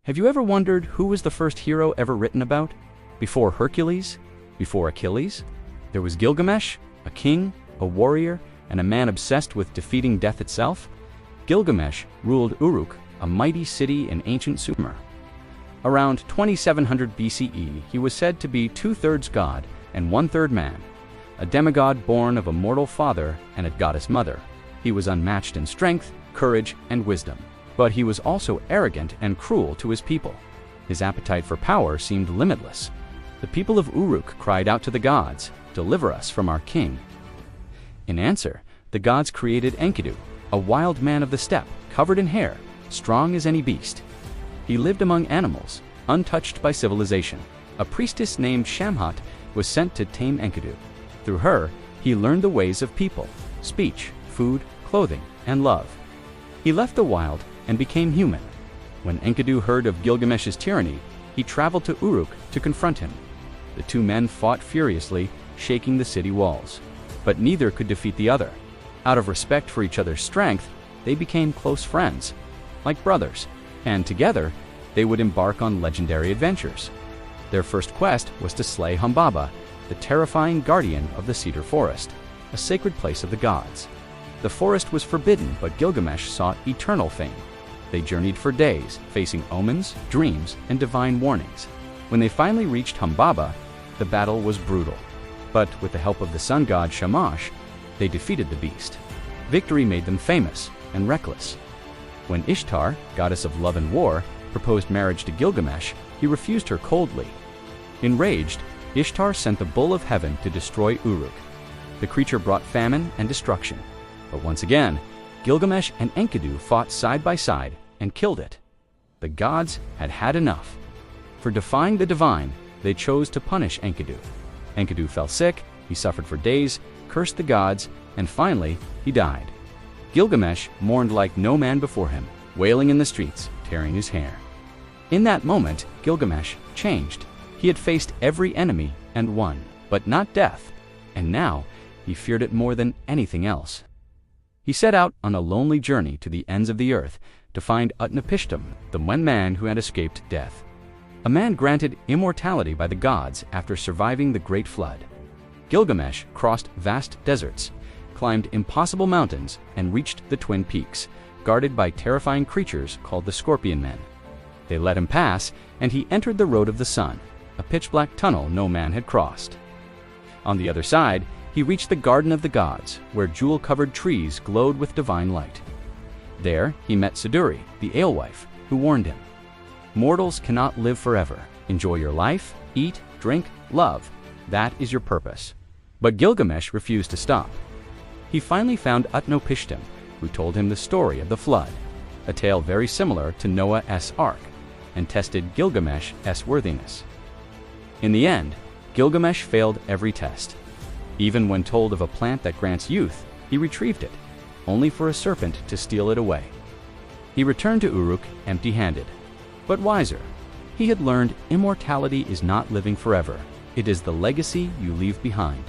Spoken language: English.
Have you ever wondered who was the first hero ever written about? Before Hercules? Before Achilles? There was Gilgamesh, a king, a warrior, and a man obsessed with defeating death itself. Gilgamesh ruled Uruk, a mighty city in ancient Sumer. Around 2700 BCE, he was said to be two-thirds god and one-third man, a demigod born of a mortal father and a goddess mother. He was unmatched in strength, courage, and wisdom. But he was also arrogant and cruel to his people. His appetite for power seemed limitless. The people of Uruk cried out to the gods, "Deliver us from our king." In answer, the gods created Enkidu, a wild man of the steppe, covered in hair, strong as any beast. He lived among animals, untouched by civilization. A priestess named Shamhat was sent to tame Enkidu. Through her, he learned the ways of people, speech, food, clothing, and love. He left the wild and became human. When Enkidu heard of Gilgamesh's tyranny, he traveled to Uruk to confront him. The two men fought furiously, shaking the city walls. But neither could defeat the other. Out of respect for each other's strength, they became close friends, like brothers, and together they would embark on legendary adventures. Their first quest was to slay Humbaba, the terrifying guardian of the cedar forest, a sacred place of the gods. The forest was forbidden, but Gilgamesh sought eternal fame. They journeyed for days, facing omens, dreams, and divine warnings. When they finally reached Humbaba, the battle was brutal. But with the help of the sun god Shamash, they defeated the beast. Victory made them famous and reckless. When Ishtar, goddess of love and war, proposed marriage to Gilgamesh, he refused her coldly. Enraged, Ishtar sent the bull of heaven to destroy Uruk. The creature brought famine and destruction. But once again, Gilgamesh and Enkidu fought side by side and killed it. The gods had had enough. For defying the divine, they chose to punish Enkidu. Enkidu fell sick, he suffered for days, cursed the gods, and finally, he died. Gilgamesh mourned like no man before him, wailing in the streets, tearing his hair. In that moment, Gilgamesh changed. He had faced every enemy and won, but not death, and now he feared it more than anything else. He set out on a lonely journey to the ends of the earth to find Utnapishtim, the one man who had escaped death. A man granted immortality by the gods after surviving the Great Flood. Gilgamesh crossed vast deserts, climbed impossible mountains, and reached the Twin Peaks, guarded by terrifying creatures called the Scorpion Men. They let him pass, and he entered the Road of the Sun, a pitch-black tunnel no man had crossed. On the other side, he reached the Garden of the Gods, where jewel-covered trees glowed with divine light. There, he met Siduri, the alewife, who warned him, "Mortals cannot live forever. Enjoy your life, eat, drink, love. That is your purpose." But Gilgamesh refused to stop. He finally found Utnapishtim, who told him the story of the flood, a tale very similar to Noah's Ark, and tested Gilgamesh's worthiness. In the end, Gilgamesh failed every test. Even when told of a plant that grants youth, he retrieved it, only for a serpent to steal it away. He returned to Uruk empty-handed, but wiser. He had learned immortality is not living forever. It is the legacy you leave behind.